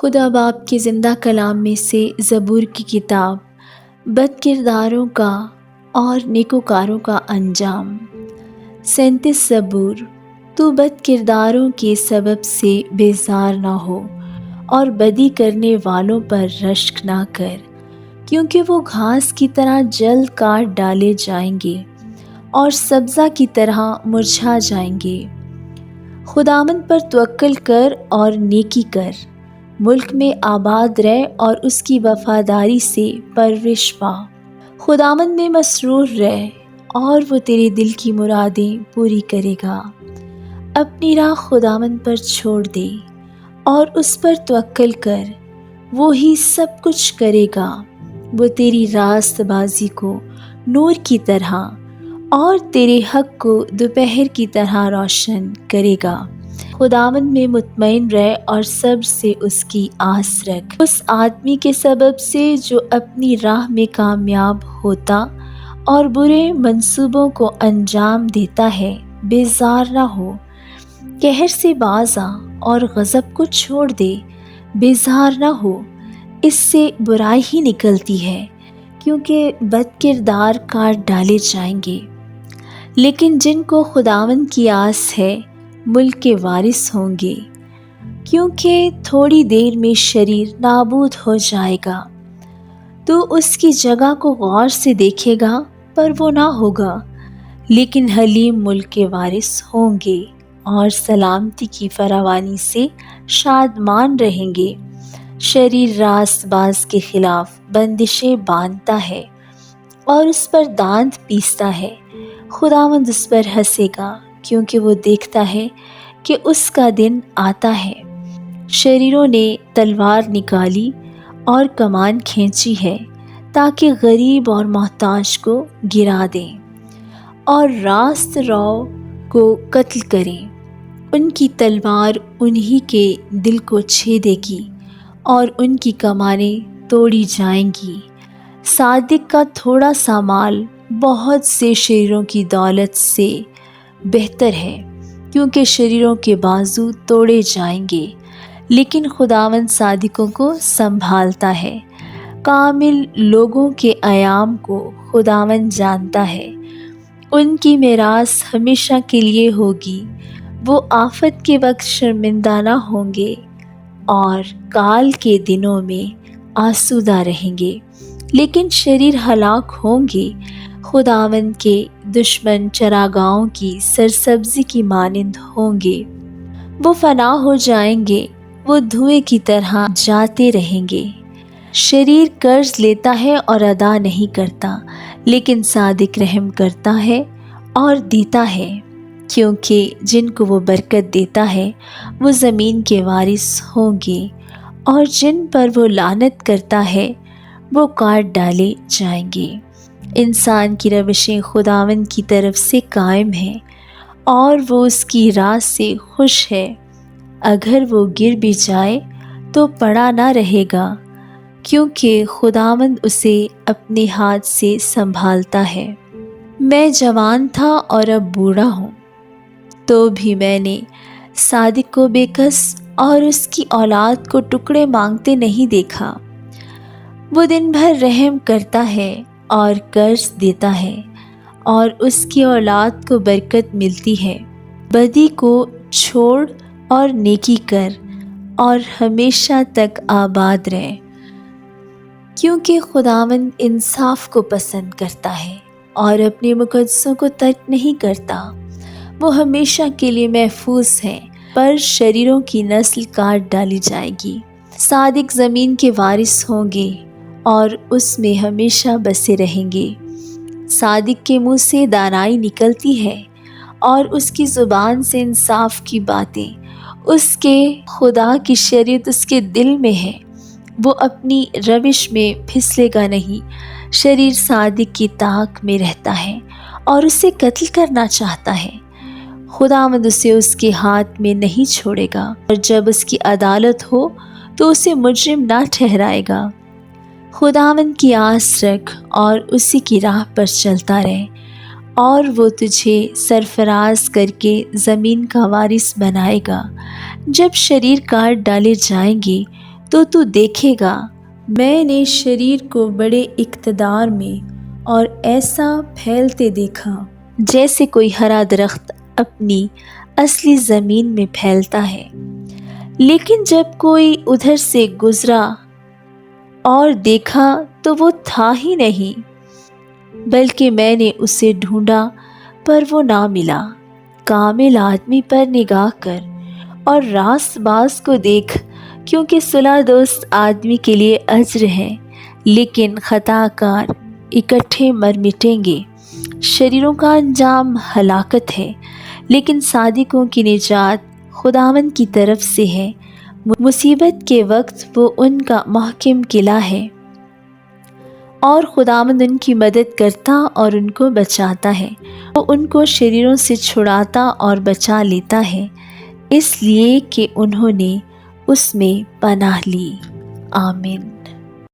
خدا باپ کے زندہ کلام میں سے زبور کی کتاب، بد کرداروں کا اور نیکوکاروں کا انجام۔ 37 زبور۔ تو بد کرداروں کے سبب سے بیزار نہ ہو اور بدی کرنے والوں پر رشک نہ کر، کیونکہ وہ گھاس کی طرح جلد کاٹ ڈالے جائیں گے اور سبزہ کی طرح مرجھا جائیں گے۔ خداوند پر توکل کر اور نیکی کر، ملک میں آباد رہ اور اس کی وفاداری سے پرورش پا۔ خداوند میں مسرور رہ اور وہ تیرے دل کی مرادیں پوری کرے گا۔ اپنی راہ خداوند پر چھوڑ دے اور اس پر توکل کر، وہی سب کچھ کرے گا۔ وہ تیری راست بازی کو نور کی طرح اور تیرے حق کو دوپہر کی طرح روشن کرے گا۔ خداوند میں مطمئن رہ اور صبر سے اس کی آس رکھ۔ اس آدمی کے سبب سے جو اپنی راہ میں کامیاب ہوتا اور برے منصوبوں کو انجام دیتا ہے بیزار نہ ہو۔ قہر سے باز آ اور غضب کو چھوڑ دے، بیزار نہ ہو، اس سے برائی ہی نکلتی ہے، کیونکہ بد کردار کاٹ ڈالے جائیں گے۔ لیکن جن کو خداوند کی آس ہے ملک کے وارث ہوں گے، کیونکہ تھوڑی دیر میں شریر نابود ہو جائے گا۔ تو اس کی جگہ کو غور سے دیکھے گا پر وہ نہ ہوگا، لیکن حلیم ملک کے وارث ہوں گے اور سلامتی کی فراوانی سے شادمان رہیں گے۔ شریر راست باز کے خلاف بندشیں باندھتا ہے اور اس پر دانت پیستا ہے۔ خداوند اس پر ہنسے گا، کیونکہ وہ دیکھتا ہے کہ اس کا دن آتا ہے۔ شریروں نے تلوار نکالی اور کمان کھینچی ہے، تاکہ غریب اور محتاج کو گرا دیں اور راست رو کو قتل کریں۔ ان کی تلوار انہی کے دل کو چھیدے گی اور ان کی کمانیں توڑی جائیں گی۔ صادق کا تھوڑا سا مال بہت سے شریروں کی دولت سے بہتر ہے، کیونکہ شریروں کے بازو توڑے جائیں گے، لیکن خداوند صادقوں کو سنبھالتا ہے۔ کامل لوگوں کے ایام کو خداوند جانتا ہے، ان کی میراث ہمیشہ کے لیے ہوگی۔ وہ آفت کے وقت شرمندہ نہ ہوں گے اور کال کے دنوں میں آسودہ رہیں گے، لیکن شریر ہلاک ہوں گے۔ خداوند کے دشمن چراگاہوں کی سرسبزی کی مانند ہوں گے، وہ فنا ہو جائیں گے، وہ دھوئے کی طرح جاتے رہیں گے۔ شریر قرض لیتا ہے اور ادا نہیں کرتا، لیکن صادق رحم کرتا ہے اور دیتا ہے، کیونکہ جن کو وہ برکت دیتا ہے وہ زمین کے وارث ہوں گے، اور جن پر وہ لعنت کرتا ہے وہ کاٹ ڈالے جائیں گے۔ انسان کی روشیں خداوند کی طرف سے قائم ہیں اور وہ اس کی راہ سے خوش ہے۔ اگر وہ گر بھی جائے تو پڑا نہ رہے گا، کیونکہ خداوند اسے اپنے ہاتھ سے سنبھالتا ہے۔ میں جوان تھا اور اب بوڑھا ہوں، تو بھی میں نے صادق کو بے کس اور اس کی اولاد کو ٹکڑے مانگتے نہیں دیکھا۔ وہ دن بھر رحم کرتا ہے اور قرض دیتا ہے، اور اس کی اولاد کو برکت ملتی ہے۔ بدی کو چھوڑ اور نیکی کر اور ہمیشہ تک آباد رہ، کیونکہ خداوند انصاف کو پسند کرتا ہے اور اپنے مقدسوں کو ترک نہیں کرتا۔ وہ ہمیشہ کے لیے محفوظ ہے، پر شریروں کی نسل کاٹ ڈالی جائے گی۔ صادق زمین کے وارث ہوں گے اور اس میں ہمیشہ بسے رہیں گے۔ صادق کے منہ سے دانائی نکلتی ہے اور اس کی زبان سے انصاف کی باتیں۔ اس کے خدا کی شریعت اس کے دل میں ہے، وہ اپنی روش میں پھسلے گا نہیں۔ شریر صادق کی طاق میں رہتا ہے اور اسے قتل کرنا چاہتا ہے، خداوند اسے اس کے ہاتھ میں نہیں چھوڑے گا، اور جب اس کی عدالت ہو تو اسے مجرم نہ ٹھہرائے گا۔ خداوند کی آس رکھ اور اسی کی راہ پر چلتا رہ، اور وہ تجھے سرفراز کر کے زمین کا وارث بنائے گا۔ جب شریر کاٹ ڈالے جائیں گے تو دیکھے گا میں نے شریر کو بڑے اقتدار میں اور ایسا پھیلتے دیکھا جیسے کوئی ہرا درخت اپنی اصلی زمین میں پھیلتا ہے، لیکن جب کوئی ادھر سے گزرا اور دیکھا تو وہ تھا ہی نہیں، بلکہ میں نے اسے ڈھونڈا پر وہ نہ ملا۔ کامل آدمی پر نگاہ کر اور راست باز کو دیکھ، کیونکہ صلح دوست آدمی کے لیے اجر ہے، لیکن خطا کار اکٹھے مر مٹیں گے۔ شریروں کا انجام ہلاکت ہے، لیکن صادقوں کی نجات خداوند کی طرف سے ہے۔ مصیبت کے وقت وہ ان کا محکم قلعہ ہے، اور خداوند ان کی مدد کرتا اور ان کو بچاتا ہے۔ وہ ان کو شریروں سے چھڑاتا اور بچا لیتا ہے، اس لیے کہ انہوں نے اس میں پناہ لی۔ آمین۔